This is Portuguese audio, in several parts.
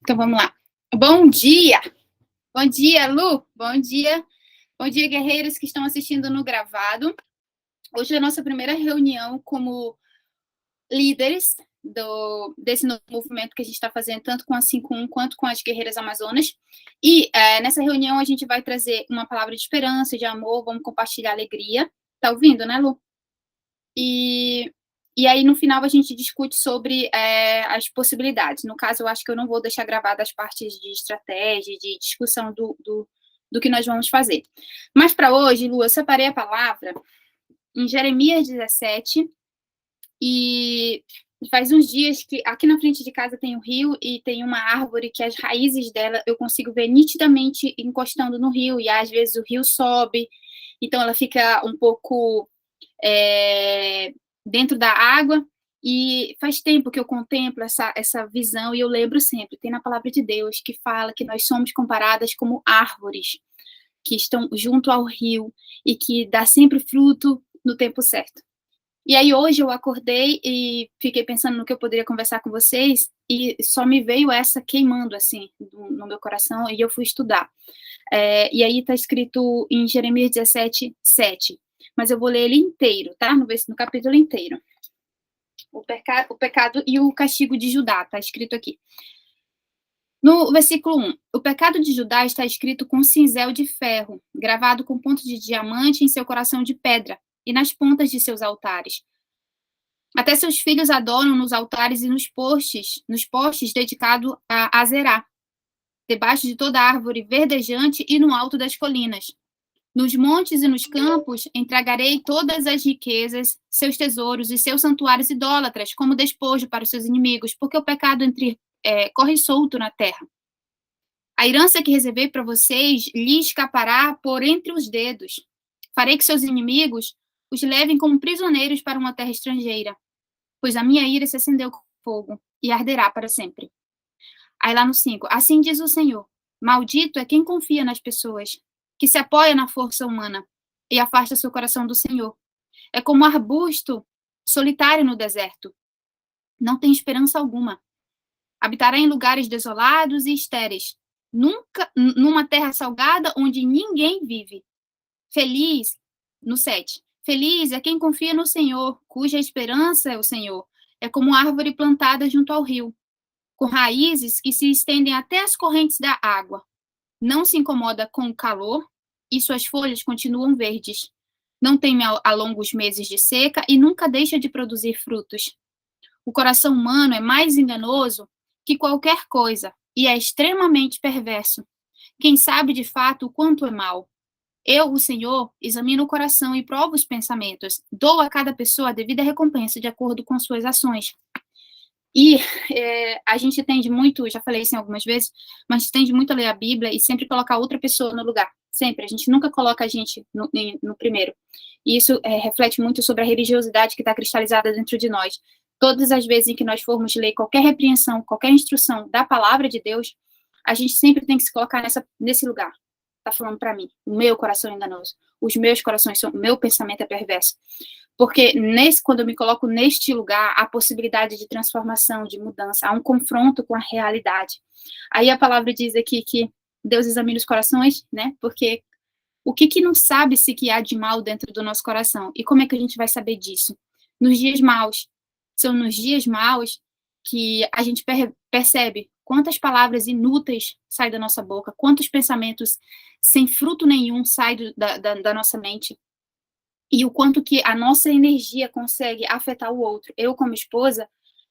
Então vamos lá. Bom dia! Bom dia, Lu! Bom dia! Bom dia, guerreiros que estão assistindo no gravado. Hoje é a nossa primeira reunião como líderes desse novo movimento que a gente está fazendo, tanto com a 5.1 quanto com as Guerreiras Amazonas. E nessa reunião a gente vai trazer uma palavra de esperança, de amor, vamos compartilhar alegria. Tá ouvindo, né, Lu? E aí, no final, a gente discute sobre as possibilidades. No caso, eu acho que eu não vou deixar gravadas as partes de estratégia, de discussão do que nós vamos fazer. Mas, para hoje, Lu, eu separei a palavra em Jeremias 17, e faz uns dias que aqui na frente de casa tem um rio e tem uma árvore que as raízes dela eu consigo ver nitidamente encostando no rio, e às vezes o rio sobe, então ela fica um pouco dentro da água, e faz tempo que eu contemplo essa visão, e eu lembro sempre, tem na palavra de Deus que fala que nós somos comparadas como árvores que estão junto ao rio e que dá sempre fruto no tempo certo. E aí hoje eu acordei e fiquei pensando no que eu poderia conversar com vocês, e só me veio essa queimando assim no meu coração, e eu fui estudar. E aí está escrito em Jeremias 17, 7. Mas eu vou ler ele inteiro, tá? No capítulo inteiro. O pecado e o castigo de Judá, tá escrito aqui. No versículo 1, o pecado de Judá está escrito com cinzel de ferro, gravado com ponto de diamante em seu coração de pedra, e nas pontas de seus altares. Até seus filhos adoram nos altares e nos postes dedicados a Azerá, debaixo de toda árvore verdejante e no alto das colinas. Nos montes e nos campos entregarei todas as riquezas, seus tesouros e seus santuários idólatras como despojo para os seus inimigos, porque o pecado corre solto na terra. A herança que reservei para vocês lhe escapará por entre os dedos. Farei que seus inimigos os levem como prisioneiros para uma terra estrangeira, pois a minha ira se acendeu com fogo e arderá para sempre. Aí lá no 5, assim diz o Senhor, maldito é quem confia nas pessoas, que se apoia na força humana e afasta seu coração do Senhor. É como um arbusto solitário no deserto. Não tem esperança alguma. Habitará em lugares desolados e estéreis, numa terra salgada onde ninguém vive. Feliz, no 7, feliz é quem confia no Senhor, cuja esperança é o Senhor. É como árvore plantada junto ao rio, com raízes que se estendem até as correntes da água. Não se incomoda com o calor e suas folhas continuam verdes. Não teme a longos meses de seca e nunca deixa de produzir frutos. O coração humano é mais enganoso que qualquer coisa e é extremamente perverso. Quem sabe de fato o quanto é mal? Eu, o Senhor, examino o coração e provo os pensamentos. Dou a cada pessoa a devida recompensa de acordo com suas ações. E a gente tende muito, já falei isso algumas vezes, mas a gente tende muito a ler a Bíblia e sempre colocar outra pessoa no lugar. Sempre. A gente nunca coloca a gente no primeiro. E isso reflete muito sobre a religiosidade que está cristalizada dentro de nós. Todas as vezes em que nós formos ler qualquer repreensão, qualquer instrução da palavra de Deus, a gente sempre tem que se colocar nesse lugar. Está falando para mim, o meu coração é enganoso. Os meus corações o meu pensamento é perverso. Porque quando eu me coloco neste lugar, há possibilidade de transformação, de mudança, há um confronto com a realidade. Aí a palavra diz aqui que Deus examina os corações, né? Porque o que não sabe-se que há de mal dentro do nosso coração? E como é que a gente vai saber disso? Nos dias maus. São nos dias maus que a gente percebe quantas palavras inúteis saem da nossa boca, quantos pensamentos sem fruto nenhum saem da nossa mente, e o quanto que a nossa energia consegue afetar o outro. Eu, como esposa,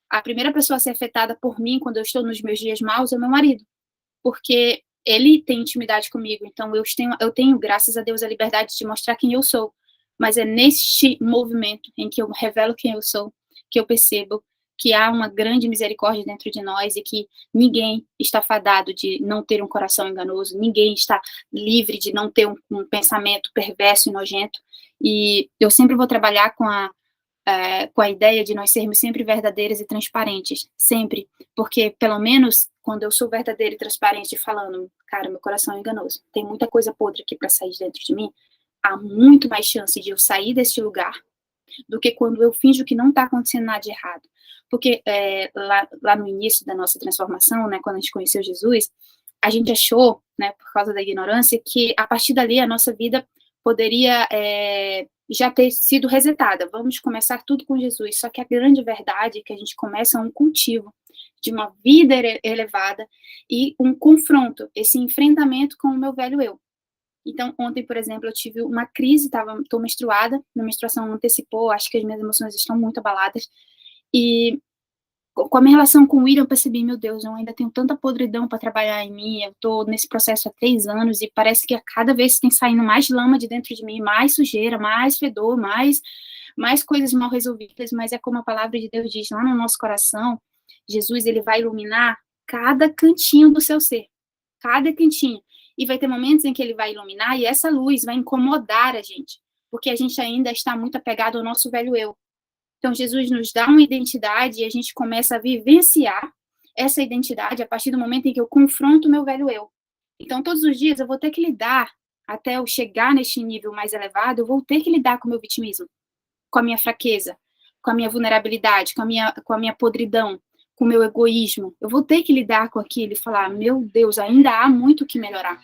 a primeira pessoa a ser afetada por mim quando eu estou nos meus dias maus é o meu marido, porque ele tem intimidade comigo, então eu tenho, graças a Deus, a liberdade de mostrar quem eu sou, mas é neste movimento em que eu revelo quem eu sou, que eu percebo que há uma grande misericórdia dentro de nós e que ninguém está fadado de não ter um coração enganoso, ninguém está livre de não ter um pensamento perverso e nojento. E eu sempre vou trabalhar com a ideia de nós sermos sempre verdadeiras e transparentes, sempre, porque pelo menos quando eu sou verdadeira e transparente falando, cara, meu coração é enganoso, tem muita coisa podre aqui para sair de dentro de mim, há muito mais chance de eu sair deste lugar do que quando eu finjo que não está acontecendo nada de errado. Porque lá no início da nossa transformação, né, quando a gente conheceu Jesus, a gente achou, né, por causa da ignorância, que a partir dali a nossa vida poderia já ter sido resetada. Vamos começar tudo com Jesus. Só que a grande verdade é que a gente começa um cultivo de uma vida elevada e um confronto, esse enfrentamento com o meu velho eu. Então, ontem, por exemplo, eu tive uma crise, estou menstruada, minha menstruação antecipou, acho que as minhas emoções estão muito abaladas, e com a minha relação com o William, eu percebi, meu Deus, eu ainda tenho tanta podridão para trabalhar em mim, eu estou nesse processo há 3 anos, e parece que a cada vez tem saindo mais lama de dentro de mim, mais sujeira, mais fedor, mais coisas mal resolvidas, mas é como a palavra de Deus diz, lá no nosso coração, Jesus, ele vai iluminar cada cantinho do seu ser, cada cantinho. E vai ter momentos em que ele vai iluminar e essa luz vai incomodar a gente, porque a gente ainda está muito apegado ao nosso velho eu. Então, Jesus nos dá uma identidade e a gente começa a vivenciar essa identidade a partir do momento em que eu confronto o meu velho eu. Então, todos os dias eu vou ter que lidar, até eu chegar neste nível mais elevado, eu vou ter que lidar com o meu vitimismo, com a minha fraqueza, com a minha vulnerabilidade, com a minha podridão, com o meu egoísmo. Eu vou ter que lidar com aquilo e falar, meu Deus, ainda há muito o que melhorar.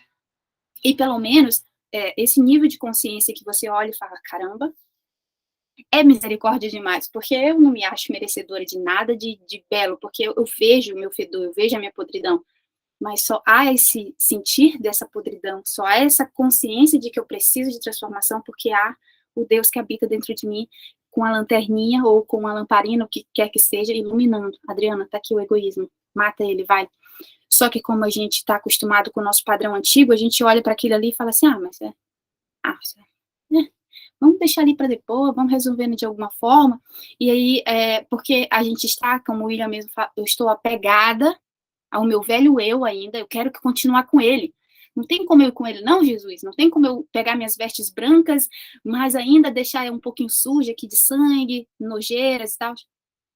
E pelo menos, esse nível de consciência que você olha e fala, caramba, é misericórdia demais, porque eu não me acho merecedora de nada de belo, porque eu vejo o meu fedor, eu vejo a minha podridão, mas só há esse sentir dessa podridão, só há essa consciência de que eu preciso de transformação, porque há o Deus que habita dentro de mim, com a lanterninha ou com a lamparina, o que quer que seja, iluminando. Adriana, tá aqui o egoísmo, mata ele, vai. Só que como a gente está acostumado com o nosso padrão antigo, a gente olha para aquilo ali e fala assim, vamos deixar ali para depois, vamos resolvendo de alguma forma. E aí, porque a gente está, como o William mesmo fala, eu estou apegada ao meu velho eu ainda, eu quero continuar com ele. Não tem como eu ir com ele, não, Jesus. Não tem como eu pegar minhas vestes brancas, mas ainda deixar um pouquinho suja aqui de sangue, nojeiras e tal.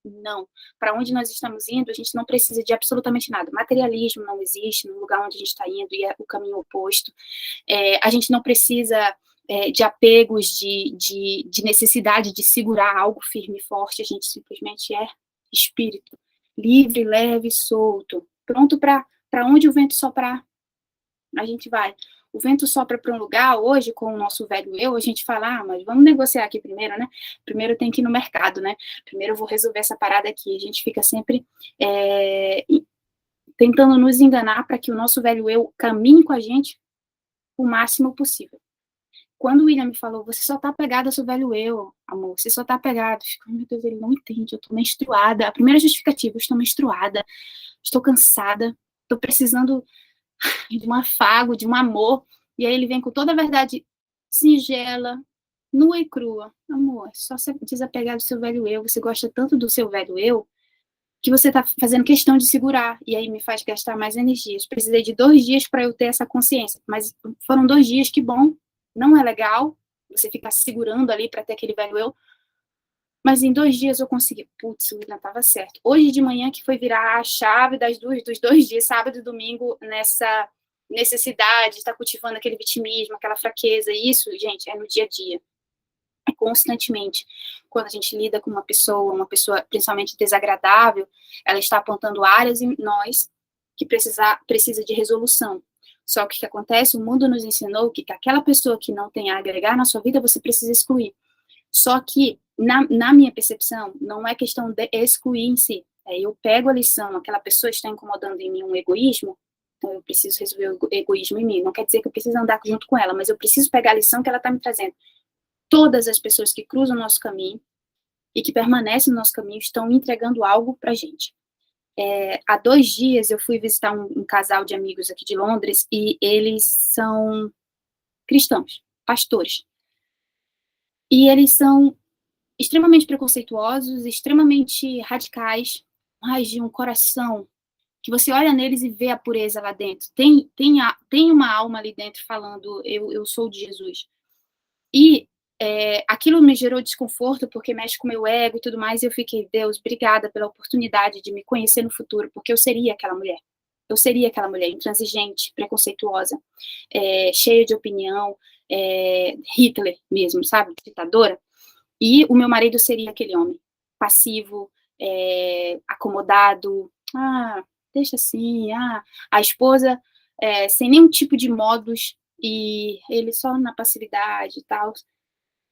Não. Para onde nós estamos indo, a gente não precisa de absolutamente nada. Materialismo não existe no lugar onde a gente está indo e é o caminho oposto. A gente não precisa de apegos, de necessidade de segurar algo firme e forte. A gente simplesmente é espírito, livre, leve, solto, pronto para onde o vento soprar, a gente vai. O vento sopra para um lugar, hoje, com o nosso velho eu, a gente fala, mas vamos negociar aqui primeiro, né? Primeiro eu tenho que ir no mercado, né? Primeiro eu vou resolver essa parada aqui. A gente fica sempre tentando nos enganar para que o nosso velho eu caminhe com a gente o máximo possível. Quando o William me falou, você só tá apegada ao seu velho eu, amor, você só tá apegado. Eu fico, meu Deus, ele não entende, eu tô menstruada. A primeira justificativa, eu estou menstruada, estou cansada, estou precisando de um afago, de um amor. E aí ele vem com toda a verdade singela, nua e crua. Amor, é só se desapegar do seu velho eu, você gosta tanto do seu velho eu, que você tá fazendo questão de segurar, e aí me faz gastar mais energias. Precisei de 2 dias para eu ter essa consciência, mas foram 2 dias que, bom, não é legal você ficar segurando ali para ter aquele velho eu, mas em 2 dias eu consegui, putz, o William estava certo. Hoje de manhã que foi virar a chave dos 2 dias, sábado e domingo, nessa necessidade de estar cultivando aquele vitimismo, aquela fraqueza, isso, gente, é no dia a dia. É constantemente. Quando a gente lida com uma pessoa principalmente desagradável, ela está apontando áreas em nós que precisa de resolução. Só que o que acontece, o mundo nos ensinou que aquela pessoa que não tem a agregar na sua vida, você precisa excluir. Só que, na minha percepção, não é questão de excluir em si. Eu pego a lição, aquela pessoa está incomodando em mim um egoísmo, então eu preciso resolver o egoísmo em mim. Não quer dizer que eu preciso andar junto com ela, mas eu preciso pegar a lição que ela está me trazendo. Todas as pessoas que cruzam o nosso caminho e que permanecem no nosso caminho estão entregando algo para a gente. Há 2 dias eu fui visitar um casal de amigos aqui de Londres e eles são cristãos, pastores. E eles são extremamente preconceituosos, extremamente radicais, mas de um coração que você olha neles e vê a pureza lá dentro. Tem uma alma ali dentro falando, eu sou de Jesus. E aquilo me gerou desconforto, porque mexe com o meu ego e tudo mais, e eu fiquei, Deus, obrigada pela oportunidade de me conhecer no futuro, porque eu seria aquela mulher. Eu seria aquela mulher intransigente, preconceituosa, cheia de opinião, Hitler mesmo, sabe? Ditadora. E o meu marido seria aquele homem passivo, acomodado, deixa assim, a esposa sem nenhum tipo de modos, e ele só na passividade e tal,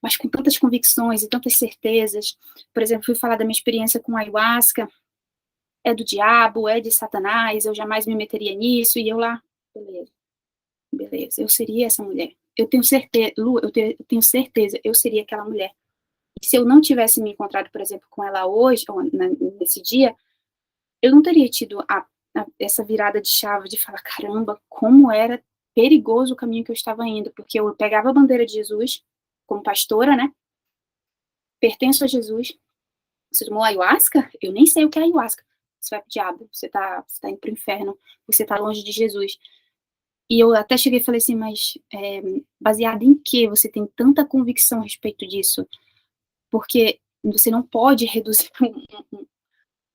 mas com tantas convicções e tantas certezas. Por exemplo, fui falar da minha experiência com ayahuasca, é do diabo, é de Satanás, eu jamais me meteria nisso, e eu lá, beleza, eu seria essa mulher. Eu tenho certeza, Lu, eu tenho certeza, eu seria aquela mulher. E se eu não tivesse me encontrado, por exemplo, com ela hoje, ou nesse dia, eu não teria tido essa virada de chave de falar, caramba, como era perigoso o caminho que eu estava indo, porque eu pegava a bandeira de Jesus, como pastora, né? Pertenço a Jesus. Você tomou ayahuasca? Eu nem sei o que é ayahuasca. Você vai pro diabo, você tá indo pro inferno, você tá longe de Jesus. E eu até cheguei e falei assim, mas baseado em que você tem tanta convicção a respeito disso? Porque você não pode reduzir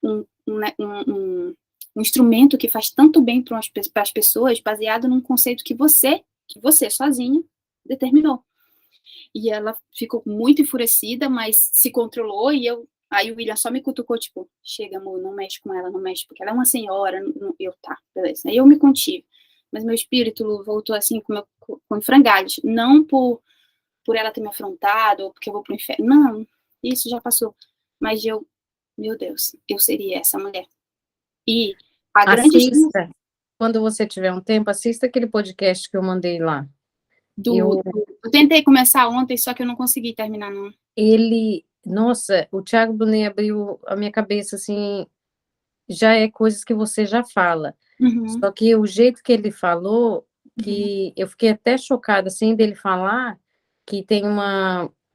um instrumento que faz tanto bem para as pessoas baseado num conceito que você sozinha determinou. E ela ficou muito enfurecida, mas se controlou, e aí o William só me cutucou, tipo, chega, amor, não mexe com ela, não mexe, porque ela é uma senhora, tá, beleza. Aí eu me contive, mas meu espírito voltou assim com frangalhos, não por ela ter me afrontado, ou porque eu vou pro inferno, não, isso já passou, mas meu Deus, eu seria essa mulher. E a grande Assista, quando você tiver um tempo, assista aquele podcast que eu mandei lá. eu tentei começar ontem, só que eu não consegui terminar, não. Nossa, o Thiago Brunet abriu a minha cabeça, assim, já é coisas que você já fala. Uhum. Só que o jeito que ele falou, que eu fiquei até chocada, assim, dele falar que tem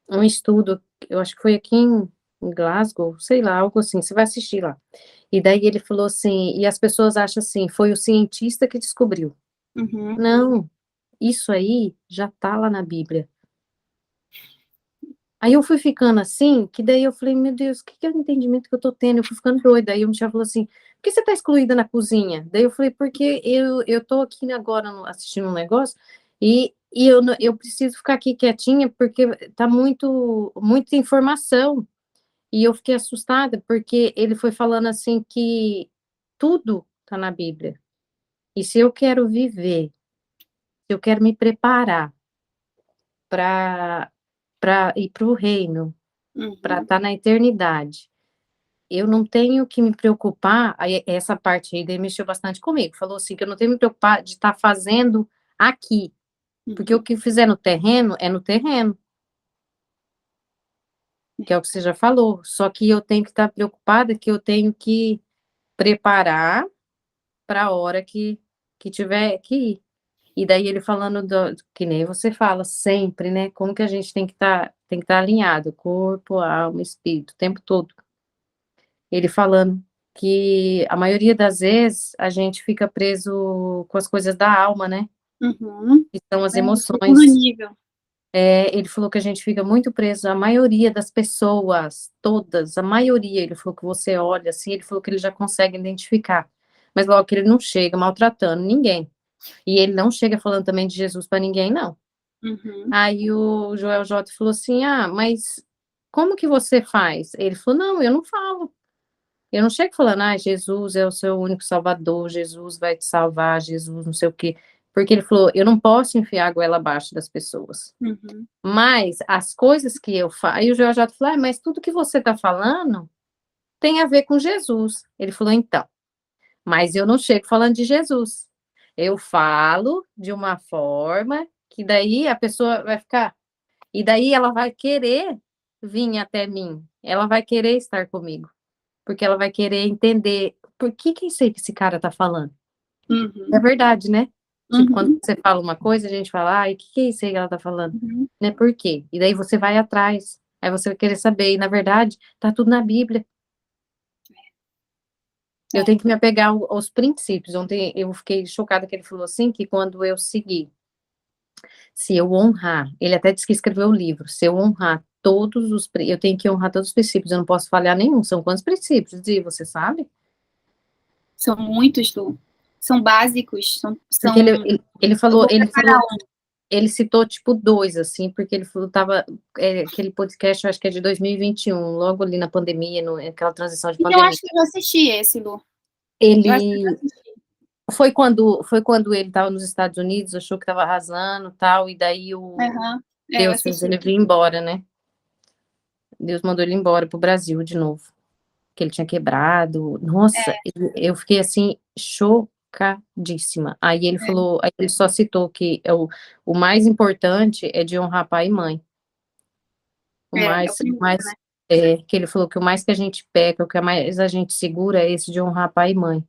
um estudo, eu acho que foi aqui em Glasgow, sei lá, algo assim, você vai assistir lá. E daí ele falou assim, e as pessoas acham assim, foi o cientista que descobriu. Uhum. Não, isso aí já tá lá na Bíblia. Aí eu fui ficando assim, que daí eu falei, meu Deus, o que é o entendimento que eu tô tendo? Eu fui ficando doida. Aí o Michel falou assim, por que você tá excluída na cozinha? Daí eu falei, porque eu tô aqui agora assistindo um negócio e eu preciso ficar aqui quietinha porque tá muita informação. E eu fiquei assustada porque ele foi falando assim que tudo tá na Bíblia. E se eu quero viver, se eu quero me preparar para ir para o reino, para estar na eternidade, eu não tenho que me preocupar, aí, essa parte aí mexeu bastante comigo, falou assim, que eu não tenho que me preocupar de estar fazendo aqui, porque o que fizer no terreno, é no terreno, que é o que você já falou, só que eu tenho que estar preocupada que eu tenho que preparar para a hora que tiver que ir. E daí ele falando que nem você fala sempre, né? Como que a gente tem que estar alinhado, corpo, alma, espírito, o tempo todo. Ele falando que a maioria das vezes a gente fica preso com as coisas da alma, né? Uhum. Que são as Segundo emoções. nível. Ele falou que a gente fica muito preso, a maioria das pessoas, todas, a maioria, ele falou que você olha assim, ele falou que ele já consegue identificar. Mas logo que ele não chega maltratando ninguém. E ele não chega falando também de Jesus para ninguém, não. Uhum. Aí o Joel J falou assim: mas como que você faz? Ele falou: não, eu não falo. Eu não chego falando, Jesus é o seu único salvador, Jesus vai te salvar, Jesus não sei o quê. Porque ele falou: eu não posso enfiar a goela abaixo das pessoas. Uhum. Mas as coisas que eu faço. Aí o Joel J falou: mas tudo que você está falando tem a ver com Jesus. Ele falou: então, mas eu não chego falando de Jesus. Eu falo de uma forma que daí a pessoa vai ficar. E daí ela vai querer vir até mim. Ela vai querer estar comigo. Porque ela vai querer entender por que esse cara tá falando. É Uhum. verdade, né? Tipo, quando Uhum. você fala uma coisa, a gente fala, o que é isso aí que ela tá falando? Uhum. Né? Por quê? E daí você vai atrás. Aí você vai querer saber. E na verdade, tá tudo na Bíblia. Eu tenho que me apegar aos princípios. Ontem eu fiquei chocada que ele falou assim, que quando eu seguir, se eu honrar, ele até disse que escreveu o livro, se eu honrar eu tenho que honrar todos os princípios, eu não posso falhar nenhum. São quantos princípios? E você sabe? São muitos, Lu. São básicos. Porque ele Eu falou, vou preparar um. ele citou, tipo, dois, assim, porque ele falou, aquele podcast, eu acho que é de 2021, logo ali na pandemia, aquela transição de Então, eu pandemia. acho que eu já assisti esse, Lu. Eu acho que eu já Ele, assisti. foi quando ele estava nos Estados Unidos, achou que estava arrasando e tal, e daí Aham. Eu Deus fez assisti. ele vir embora, né? Deus mandou ele embora pro Brasil de novo, que ele tinha quebrado. Nossa, eu fiquei assim, chocadíssima. Aí ele só citou que o mais importante é de honrar pai e mãe. É o primeiro, né? Que ele falou que o mais que a gente peca, o que mais a gente segura é esse de honrar pai e mãe.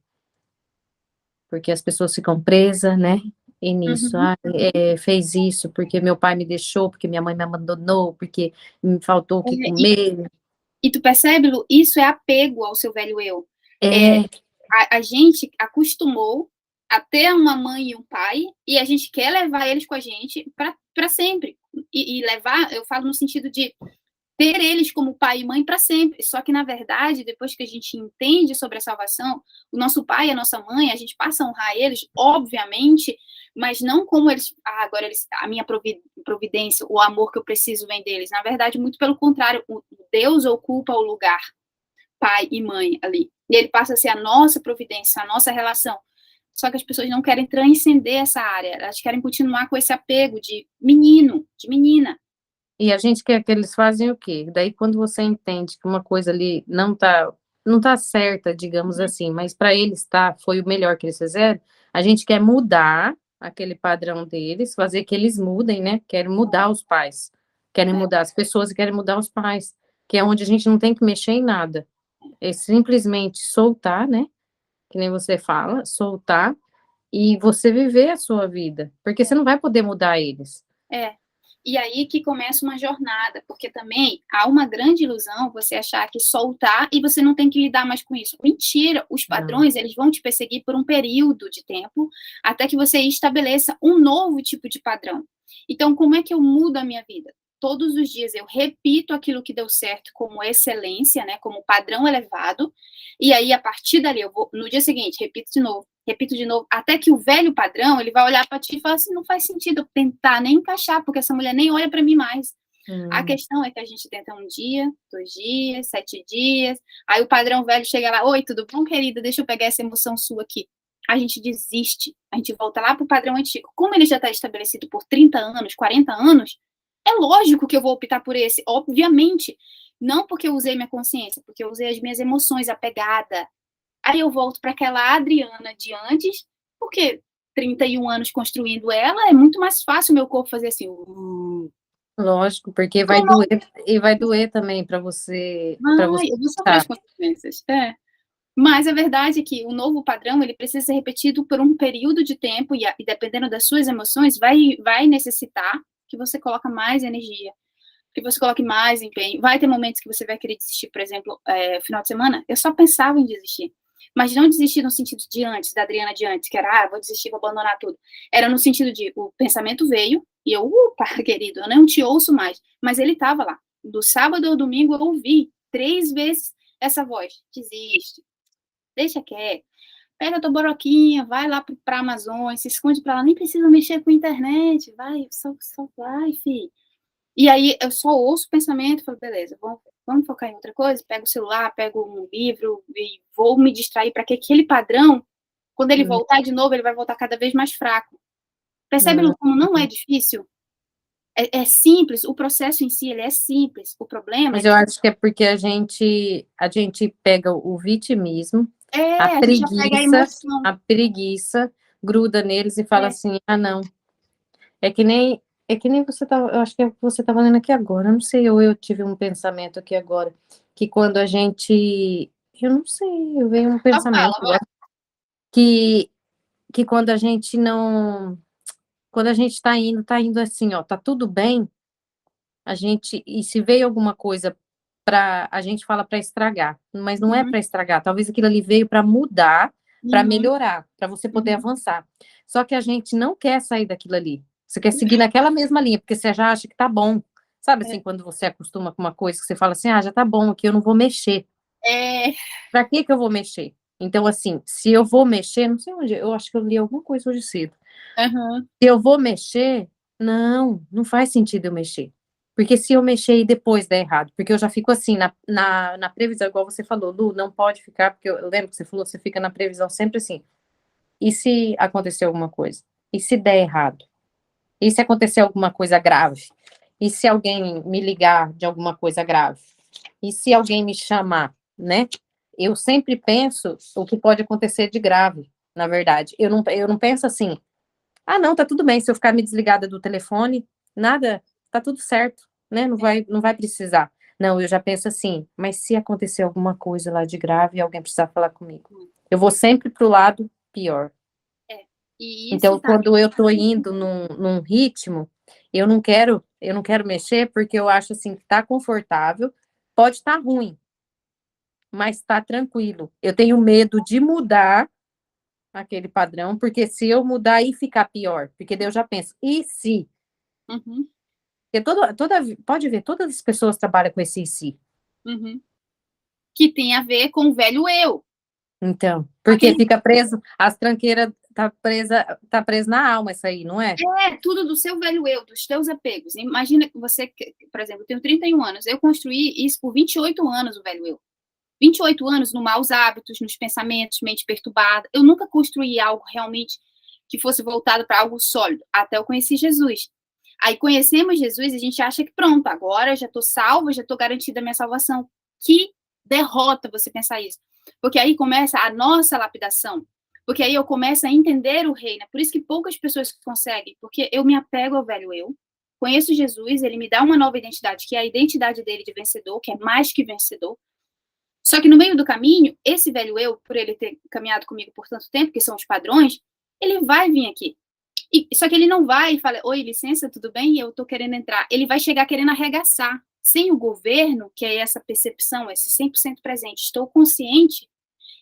Porque as pessoas ficam presas, né? E nisso, Uhum. fez isso porque meu pai me deixou, porque minha mãe me abandonou, porque me faltou o que E, comer. e tu percebe, Lu, isso é apego ao seu velho eu. É, É, a gente acostumou a ter uma mãe e um pai, e a gente quer levar eles com a gente para sempre. E levar, eu falo no sentido de ter eles como pai e mãe para sempre. Só que, na verdade, depois que a gente entende sobre a salvação, o nosso pai e a nossa mãe, a gente passa a honrar eles, obviamente, mas não como eles, agora eles, a minha providência, o amor que eu preciso vem deles. Na verdade, muito pelo contrário, Deus ocupa o lugar pai e mãe ali. E ele passa a ser a nossa providência, a nossa relação. Só que as pessoas não querem transcender essa área, elas querem continuar com esse apego de menino, de menina. e a gente quer que eles fazem o quê? Daí, quando você entende que uma coisa ali não tá certa, digamos assim, mas para eles tá, foi o melhor que eles fizeram, a gente quer mudar aquele padrão deles, fazer que eles mudem, né? Querem mudar os pais, querem É, mudar as pessoas e querem mudar os pais, que é onde a gente não tem que mexer em nada. É simplesmente soltar, né? Que nem você fala, soltar e você viver a sua vida, porque você não vai poder mudar eles. é. E aí que começa uma jornada, porque também há uma grande ilusão você achar que soltar e você não tem que lidar mais com isso. Mentira, os Não. padrões, eles vão te perseguir por um período de tempo, até que você estabeleça um novo tipo de padrão. Então, como é que eu mudo a minha vida? Todos os dias eu repito aquilo que deu certo como excelência, né, como padrão elevado, e aí a partir dali eu vou no dia seguinte, repito de novo, até que o velho padrão, ele vai olhar para ti e falar assim, não faz sentido eu tentar nem encaixar, porque essa mulher nem olha para mim mais. A Hum. questão é que a gente tenta um dia, 2 dias, 7 dias, aí o padrão velho chega lá, oi, tudo bom, querida? Deixa eu pegar essa emoção sua aqui. A gente desiste, a gente volta lá para o padrão antigo. Como ele já está estabelecido por 30 anos, 40 anos, é lógico que eu vou optar por esse, obviamente. Não porque eu usei minha consciência, porque eu usei as minhas emoções, a pegada. Aí eu volto para aquela Adriana de antes, porque 31 anos construindo ela, é muito mais fácil o meu corpo fazer assim. Lógico, porque vai Como doer, e vai doer também para você, eu vou sofrer as tá. consequências. É. Mas a verdade é que o novo padrão ele precisa ser repetido por um período de tempo e dependendo das suas emoções vai necessitar que você coloque mais energia, que você coloque mais empenho. Vai ter momentos que você vai querer desistir, por exemplo, final de semana, eu só pensava em desistir. Mas não desistir no sentido de antes, da Adriana de antes, que era, vou desistir, vou abandonar tudo. Era no sentido de, o pensamento veio, e eu, querido, eu não te ouço mais. Mas ele estava lá. Do sábado ao domingo eu ouvi 3 vezes essa voz. Desiste, deixa quieto. Pega a tua boroquinha, vai lá para a Amazônia, se esconde para lá, nem precisa mexer com a internet, vai, só vai, filho. E aí eu só ouço o pensamento, falo, beleza, vamos focar em outra coisa, pego o celular, pego um livro e vou me distrair para que aquele padrão, quando ele Hum, voltar de novo, ele vai voltar cada vez mais fraco. Percebe, hum. Lu, como não é difícil? É simples, o processo em si, ele é simples. O problema é Mas eu que acho que é porque a gente pega o vitimismo, a a gente já pega a preguiça, emoção. a preguiça, gruda neles e fala É. assim: ah, não. É que nem você tá, eu acho que é o que você tá falando aqui agora. Eu não sei, ou eu tive um pensamento aqui agora, que quando a gente, eu não sei, eu veio um Só pensamento fala, vai. agora, que, que quando a gente não, quando a gente tá indo assim, ó, tá tudo bem, e se veio alguma coisa a gente fala para estragar, mas não é Uhum, para estragar, talvez aquilo ali veio para mudar, para uhum, melhorar, para você poder uhum. avançar. Só que a gente não quer sair daquilo ali. Você quer seguir naquela mesma linha, porque você já acha que tá bom. Sabe assim, É, quando você acostuma com uma coisa que você fala assim: "Ah, já tá bom aqui, eu não vou mexer". é, Para que eu vou mexer? Então assim, se eu vou mexer, não sei onde, eu acho que eu li alguma coisa hoje cedo. uhum, Se eu vou mexer, Não faz sentido eu mexer. Porque se eu mexer e depois der errado, porque eu já fico assim, na previsão, igual você falou, Lu, não pode ficar, porque eu lembro que você falou, você fica na previsão sempre assim. E se acontecer alguma coisa? E se der errado? E se acontecer alguma coisa grave? E se alguém me ligar de alguma coisa grave? E se alguém me chamar, né? Eu sempre penso o que pode acontecer de grave, na verdade. Eu não penso assim, ah, não, tá tudo bem, se eu ficar me desligada do telefone, nada, tá tudo certo, né? Não vai precisar. Não, eu já penso assim, mas se acontecer alguma coisa lá de grave e alguém precisar falar comigo, eu vou sempre pro lado pior. É. E isso Então, tá. quando eu tô indo num ritmo, eu não quero mexer porque eu acho assim que tá confortável, pode estar ruim, mas tá tranquilo. Eu tenho medo de mudar aquele padrão, porque se eu mudar e ficar pior, porque daí eu já penso, e se? Uhum, Porque pode ver, todas as pessoas trabalham com esse e se. uhum. Que tem a ver com o velho eu. Então, porque Aquele fica preso, as tranqueiras tá preso na alma isso aí, não é? é tudo do seu velho eu, dos teus apegos. Imagina que você, por exemplo, eu tenho 31 anos, eu construí isso por 28 anos, o velho eu. 28 anos no maus hábitos, nos pensamentos, mente perturbada. Eu nunca construí algo realmente que fosse voltado para algo sólido, até eu conheci Jesus. Aí conhecemos Jesus e a gente acha que pronto, agora já estou salva, já estou garantida a minha salvação. Que derrota você pensar isso. Porque aí começa a nossa lapidação. Porque aí eu começo a entender o reino. É por isso que poucas pessoas conseguem. Porque eu me apego ao velho eu. Conheço Jesus, ele me dá uma nova identidade, que é a identidade dele de vencedor, que é mais que vencedor. Só que no meio do caminho, esse velho eu, por ele ter caminhado comigo por tanto tempo, que são os padrões, ele vai vir aqui. Só que ele não vai e fala, oi, licença, tudo bem? Eu tô querendo entrar. Ele vai chegar querendo arregaçar. Sem o governo, que é essa percepção, esse 100% presente, estou consciente,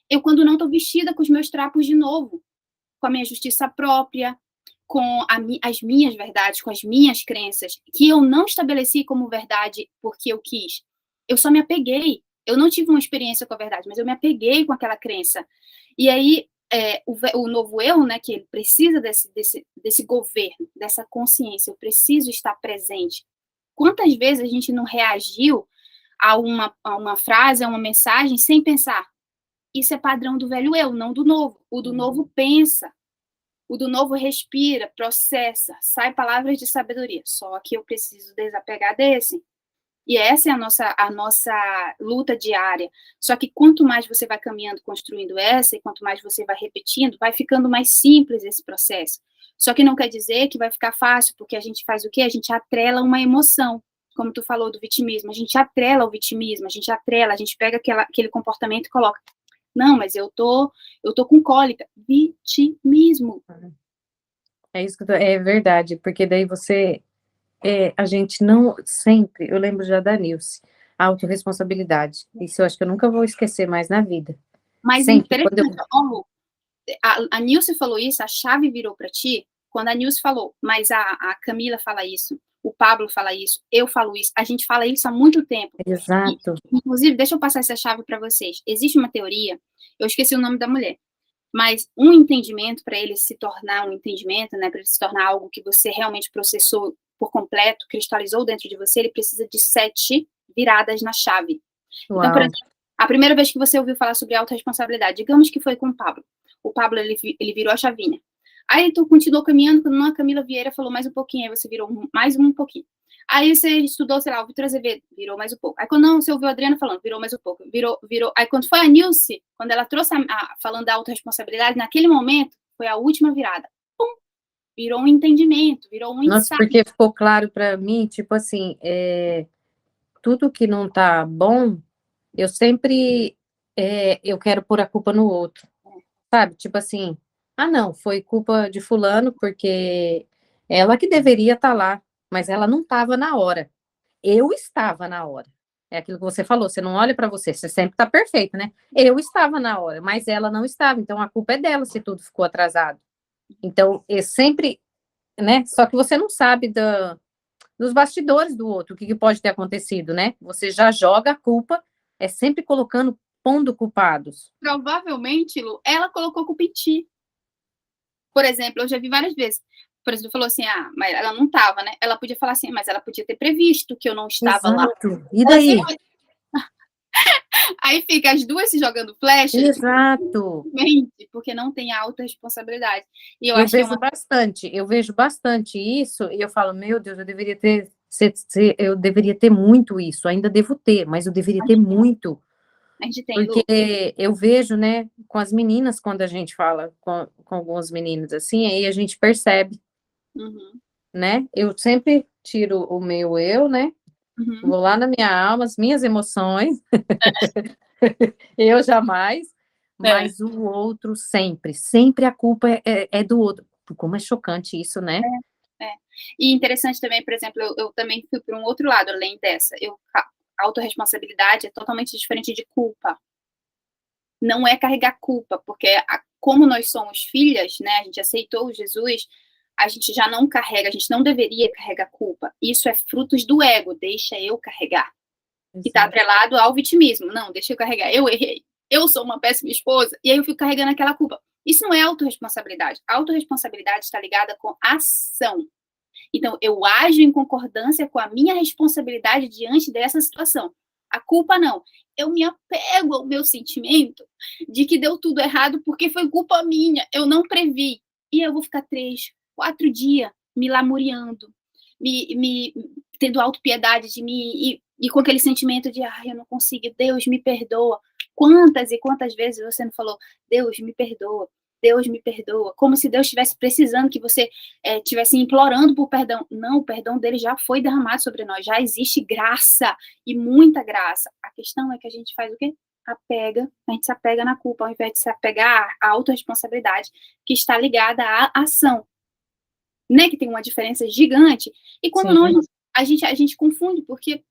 eu quando não estou vestida com os meus trapos de novo, com a minha justiça própria, com as minhas verdades, com as minhas crenças, que eu não estabeleci como verdade porque eu quis. Eu só me apeguei. Eu não tive uma experiência com a verdade, mas eu me apeguei com aquela crença. E aí, o novo eu, né, que ele precisa desse governo, dessa consciência, eu preciso estar presente. Quantas vezes a gente não reagiu a uma frase, a uma mensagem, sem pensar? Isso é padrão do velho eu, não do novo. O do novo pensa, o do novo respira, processa, sai palavras de sabedoria. Só que eu preciso desapegar desse. E essa é a nossa luta diária. Só que quanto mais você vai caminhando, construindo essa, e quanto mais você vai repetindo, vai ficando mais simples esse processo. Só que não quer dizer que vai ficar fácil, porque a gente faz o quê? A gente atrela uma emoção. Como tu falou do vitimismo, a gente atrela o vitimismo, a gente pega aquele comportamento e coloca. Não, mas eu tô com cólica. Vitimismo. É isso é verdade, porque daí a gente não sempre, eu lembro já da Nilce, a autorresponsabilidade. Isso eu acho que eu nunca vou esquecer mais na vida. Mas é Sempre, quando eu. interessante, ó, a Nilce falou isso, a chave virou para ti, quando a Nilce falou, mas a Camila fala isso, o Pablo fala isso, eu falo isso, a gente fala isso há muito tempo. E, Exato. inclusive, deixa eu passar essa chave para vocês. Existe uma teoria, eu esqueci o nome da mulher, mas um entendimento, para ele se tornar um entendimento, né, para ele se tornar algo que você realmente processou por completo, cristalizou dentro de você, ele precisa de 7 viradas na chave. Então, por Uau. exemplo, a primeira vez que você ouviu falar sobre autorresponsabilidade, digamos que foi com o Pablo. O Pablo, ele virou a chavinha. Aí tu continuou caminhando, quando a Camila Vieira falou mais um pouquinho, aí você virou mais um pouquinho. Aí você estudou, sei lá, o Vitor Azevedo, virou mais um pouco. Aí quando não, você ouviu a Adriana falando, virou mais um pouco, virou. Aí quando foi a Nilce, quando ela trouxe falando da autorresponsabilidade, naquele momento, foi a última virada. Pum! Virou um entendimento, virou um Nossa, insight. porque ficou claro para mim, tipo assim, tudo que não tá bom, eu sempre eu quero pôr a culpa no outro, sabe? Tipo assim, ah, não, foi culpa de fulano, porque ela que deveria estar lá, mas ela não estava na hora. Eu estava na hora. É aquilo que você falou, você não olha para você, você sempre está perfeito, né? Eu estava na hora, mas ela não estava, então a culpa é dela se tudo ficou atrasado. Então, eu sempre, né? Só que você não sabe dos bastidores do outro, o que pode ter acontecido, né? Você já joga a culpa, é sempre colocando, pondo culpados. Provavelmente, Lu, ela colocou culpa em ti. Por exemplo, eu já vi várias vezes. por exemplo, falou assim, mas ela não estava, né? Ela podia falar assim, mas ela podia ter previsto que eu não estava lá. Exato. E daí? Aí fica as duas se jogando flecha, Exato. porque não tem autorresponsabilidade. E eu Eu acho que é vejo uma... bastante, eu vejo bastante isso, e eu falo, meu Deus, eu deveria ter muito isso, ainda devo ter, mas eu deveria ter muito, A gente tem, porque Lu. eu vejo, né, com as meninas, quando a gente fala com algumas meninas assim, aí a gente percebe, Uhum, né? Eu sempre tiro o meu eu, né? uhum, Vou lá na minha alma, as minhas emoções, eu jamais, é, mas o outro sempre, sempre a culpa é do outro. Como é chocante isso, né? é. E interessante também, por exemplo, eu também fui para um outro lado, além dessa. A autorresponsabilidade é totalmente diferente de culpa. Não é carregar culpa, porque como nós somos filhas, né, a gente aceitou Jesus, a gente já não carrega, a gente não deveria carregar culpa. Isso é frutos do ego, deixa eu carregar. Que está Exato. atrelado ao vitimismo. Não, deixa eu carregar, eu errei. Eu sou uma péssima esposa, e aí eu fico carregando aquela culpa. Isso não é autorresponsabilidade. A autorresponsabilidade está ligada com ação. Então, eu ajo em concordância com a minha responsabilidade diante dessa situação. A culpa não. Eu me apego ao meu sentimento de que deu tudo errado porque foi culpa minha. Eu não previ. E eu vou ficar 3, 4 dias me lamuriando, me tendo autopiedade de mim e com aquele sentimento de, eu não consigo, Deus me perdoa. Quantas e quantas vezes você não falou, Deus me perdoa, Deus me perdoa, como se Deus estivesse precisando que você estivesse implorando por perdão. Não, o perdão dele já foi derramado sobre nós, já existe graça, e muita graça. A questão é que a gente faz o quê? A gente se apega na culpa, ao invés de se apegar à autorresponsabilidade, que está ligada à ação, né, que tem uma diferença gigante, e quando não, Sim. a gente confunde, porque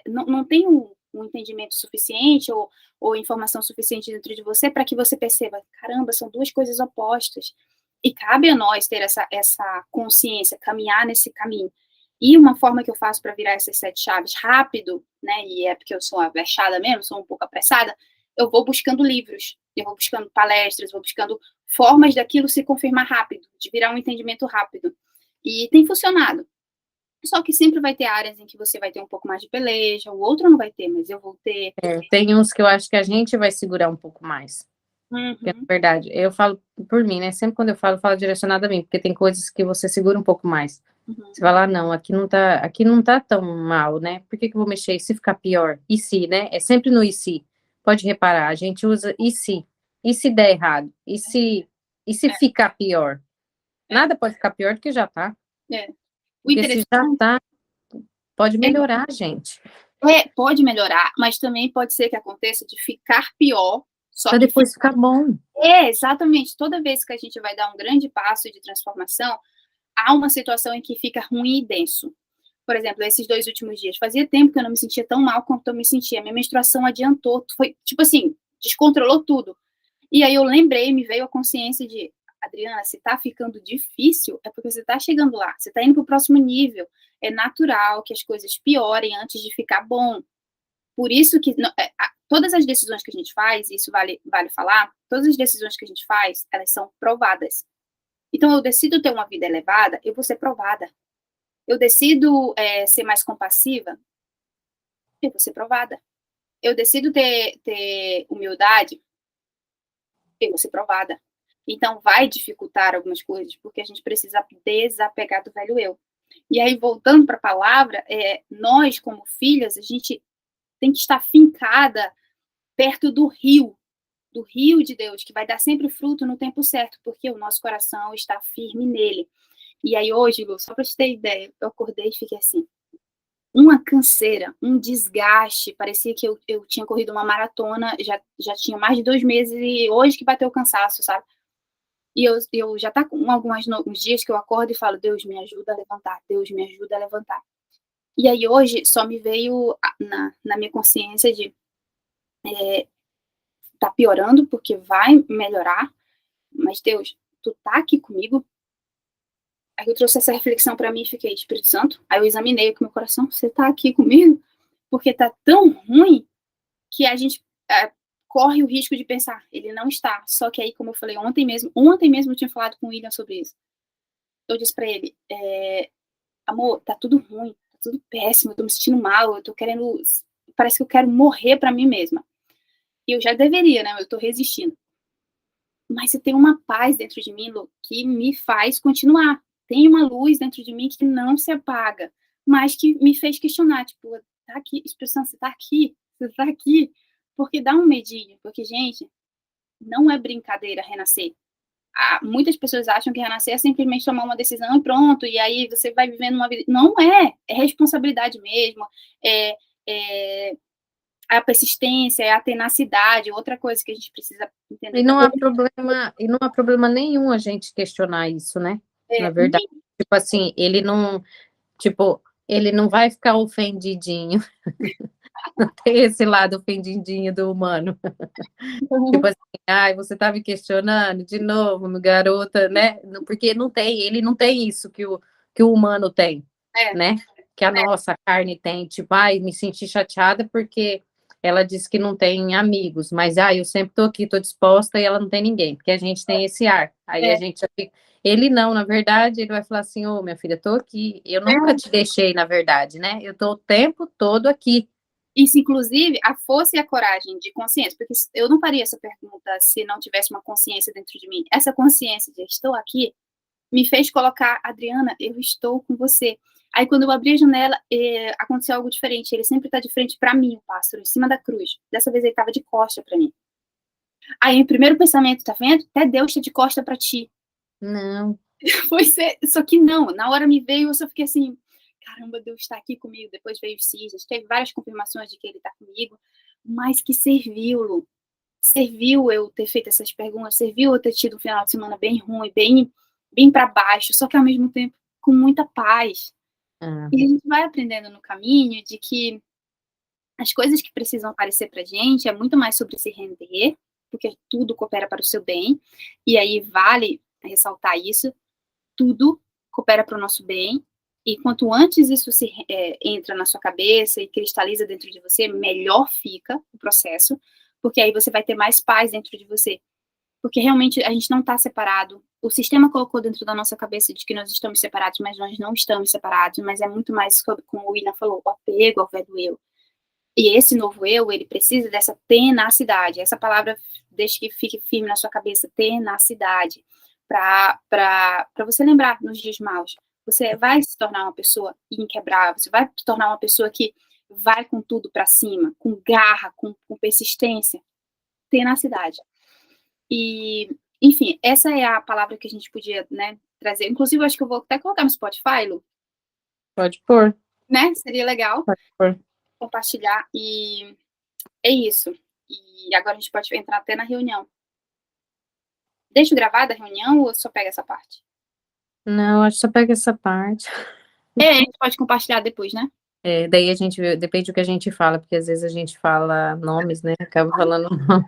não tem um entendimento suficiente ou informação suficiente dentro de você para que você perceba, caramba, são duas coisas opostas, e cabe a nós ter essa consciência, caminhar nesse caminho. E uma forma que eu faço para virar essas 7 chaves rápido, né, e é porque eu sou avexada mesmo, sou um pouco apressada, eu vou buscando livros, eu vou buscando palestras, vou buscando formas daquilo se confirmar rápido, de virar um entendimento rápido. E tem funcionado. Só que sempre vai ter áreas em que você vai ter um pouco mais de peleja, o outro não vai ter, mas eu vou ter. Tem uns que eu acho que a gente vai segurar um pouco mais. Porque, na Uhum, verdade, eu falo por mim, né? Sempre quando eu falo direcionado a mim, porque tem coisas que você segura um pouco mais. uhum, Você fala, não, aqui não tá tão mal, né? Por que que eu vou mexer? E se ficar pior? E se, né? É sempre no e se. Pode reparar, a gente usa e se? E se der errado? E se é, ficar pior? é, Nada pode ficar pior do que já tá. é. O Porque se já interessante tá, pode é, melhorar, gente. pode melhorar, mas também pode ser que aconteça de ficar pior, só Pra que depois ficar bom. exatamente, toda vez que a gente vai dar um grande passo de transformação, há uma situação em que fica ruim e denso. Por exemplo, esses 2 últimos dias, fazia tempo que eu não me sentia tão mal quanto eu me sentia. Minha menstruação adiantou, foi tipo assim, descontrolou tudo. E aí eu lembrei, me veio a consciência de, Adriana, se tá ficando difícil, é porque você tá chegando lá, você tá indo pro próximo nível. É natural que as coisas piorem antes de ficar bom. Por isso que todas as decisões que a gente faz, isso vale falar, todas as decisões que a gente faz, elas são provadas. Então, eu decido ter uma vida elevada, eu vou ser provada. Eu decido ser mais compassiva, eu vou ser provada. Eu decido ter humildade, eu vou ser provada. Então, vai dificultar algumas coisas, porque a gente precisa desapegar do velho eu. E aí, voltando para a palavra, nós, como filhas, a gente tem que estar fincada perto do rio de Deus, que vai dar sempre fruto no tempo certo, porque o nosso coração está firme nele. E aí, hoje, Lu, só para te ter ideia, eu acordei e fiquei assim, uma canseira, um desgaste, parecia que eu tinha corrido uma maratona, já tinha mais de 2 meses, e hoje que bateu o cansaço, sabe? E eu já tá com alguns dias que eu acordo e falo, Deus me ajuda a levantar, Deus me ajuda a levantar. E aí hoje só me veio na minha consciência de tá piorando, porque vai melhorar, mas Deus, tu tá aqui comigo? Aí eu trouxe essa reflexão para mim e fiquei, Espírito Santo, aí eu examinei com o meu coração, você tá aqui comigo? Porque tá tão ruim que a gente corre o risco de pensar, ele não está. Só que aí, como eu falei ontem mesmo eu tinha falado com o William sobre isso. eu disse pra ele, amor, tá tudo ruim, tá tudo péssimo, eu tô me sentindo mal, eu tô querendo, parece que eu quero morrer pra mim mesma. E eu já deveria, né, eu tô resistindo. Mas eu tenho uma paz dentro de mim, Lu, que me faz continuar. Tem uma luz dentro de mim que não se apaga, mas que me fez questionar, tipo, tá aqui, expressão, você tá aqui, porque dá um medinho, porque, gente, não é brincadeira renascer. Muitas pessoas acham que renascer é simplesmente tomar uma decisão e pronto, e aí você vai vivendo uma vida. Não é responsabilidade mesmo, é, é a persistência, é a tenacidade, outra coisa que a gente precisa entender E não há também. problema nenhum a gente questionar isso, né? Na É, verdade, tipo assim, ele não vai ficar ofendidinho. Não tem esse lado ofendidinho do humano. Tipo assim, ai, você tá me questionando de novo, meu garota, né? Porque ele não tem isso que o humano tem, é, né? Que a nossa carne tem, tipo, ai, me senti chateada porque ela disse que não tem amigos, mas ai, eu sempre tô aqui, tô disposta e ela não tem ninguém, porque a gente tem esse ar. Aí a é, gente já fica... Ele não, na verdade, ele vai falar assim: ô, minha filha, tô aqui. Eu nunca é. te deixei, na verdade, né? Eu tô o tempo todo aqui. Isso, inclusive, a força e a coragem de consciência, porque eu não faria essa pergunta se não tivesse uma consciência dentro de mim. Essa consciência de estou aqui me fez colocar, Adriana, eu estou com você. Aí, quando eu abri a janela, aconteceu algo diferente. Ele sempre está de frente para mim, o pássaro, em cima da cruz. Dessa vez ele estava de costa para mim. Aí, o primeiro pensamento, tá vendo? Até Deus está de costa para ti. Não. Foi ser, só que não, na hora me veio, eu só fiquei assim, caramba, Deus está aqui comigo. Depois veio o Cisas, teve várias confirmações de que ele está comigo, mas que serviu, Lu. Serviu eu ter feito essas perguntas, serviu eu ter tido um final de semana bem ruim, bem para baixo, só que ao mesmo tempo com muita paz. Ah, E a gente vai aprendendo no caminho de que as coisas que precisam aparecer pra gente é muito mais sobre se render, porque tudo coopera para o seu bem, e aí vale ressaltar isso, tudo coopera para o nosso bem, e quanto antes isso entra na sua cabeça e cristaliza dentro de você, melhor fica o processo, porque aí você vai ter mais paz dentro de você. Porque realmente a gente não está separado. O sistema colocou dentro da nossa cabeça de que nós estamos separados, mas nós não estamos separados, mas é muito mais, como o Ina falou, o apego ao velho eu. E esse novo eu, ele precisa dessa tenacidade. Essa palavra deixa que fique firme na sua cabeça, tenacidade, para você lembrar nos dias maus. Você vai se tornar uma pessoa inquebrável, você vai se tornar uma pessoa que vai com tudo para cima, com garra, com persistência, tenacidade. E, enfim, essa é a palavra que a gente podia, né, trazer. Inclusive, eu acho que eu vou até colocar no Spotify, Lu, pode pôr, né? Seria legal pode pôr. compartilhar. E é isso. E agora a gente pode entrar até na reunião. Deixa eu gravar da reunião ou só pega essa parte? Não, acho que só pega essa parte. A gente pode compartilhar depois, né? É, daí a gente vê, depende do que a gente fala, porque às vezes a gente fala nomes, né? Acaba falando nome.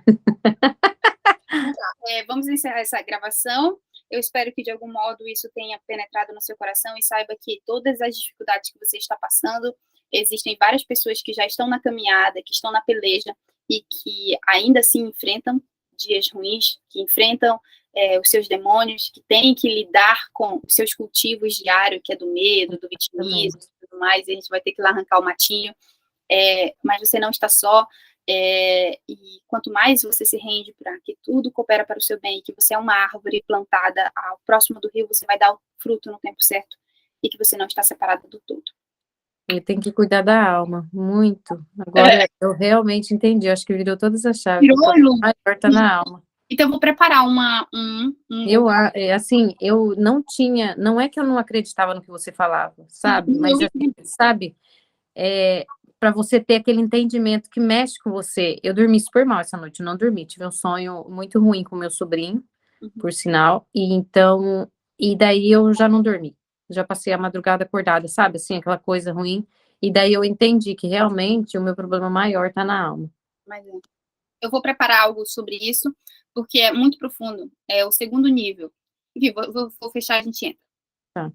Vamos encerrar essa gravação. Eu espero que de algum modo isso tenha penetrado no seu coração e saiba que todas as dificuldades que você está passando, existem várias pessoas que já estão na caminhada, que estão na peleja e que ainda assim enfrentam dias ruins, que enfrentam os seus demônios, que têm que lidar com os seus cultivos diários, que é do medo, do vitimismo e tudo mais, e a gente vai ter que ir lá arrancar o matinho. Mas você não está só, e quanto mais você se rende para que tudo coopera para o seu bem, que você é uma árvore plantada ao próximo do rio, você vai dar o fruto no tempo certo, e que você não está separado do todo. E tem que cuidar da alma, muito. Agora eu realmente entendi, acho que virou todas as chaves. Virou, O problema Lu? maior tá na alma. Então, eu vou preparar Assim, eu não tinha, não é que eu não acreditava no que você falava, sabe? Mas, assim, sabe, para você ter aquele entendimento que mexe com você. Eu dormi super mal essa noite, eu não dormi, tive um sonho muito ruim com meu sobrinho, por sinal, e então, e daí eu já não dormi, já passei a madrugada acordada, sabe, assim, aquela coisa ruim, e daí eu entendi que realmente o meu problema maior tá na alma. Mas eu vou preparar algo sobre isso, porque é muito profundo, é o segundo nível. Enfim, vou fechar, a gente entra. Tá.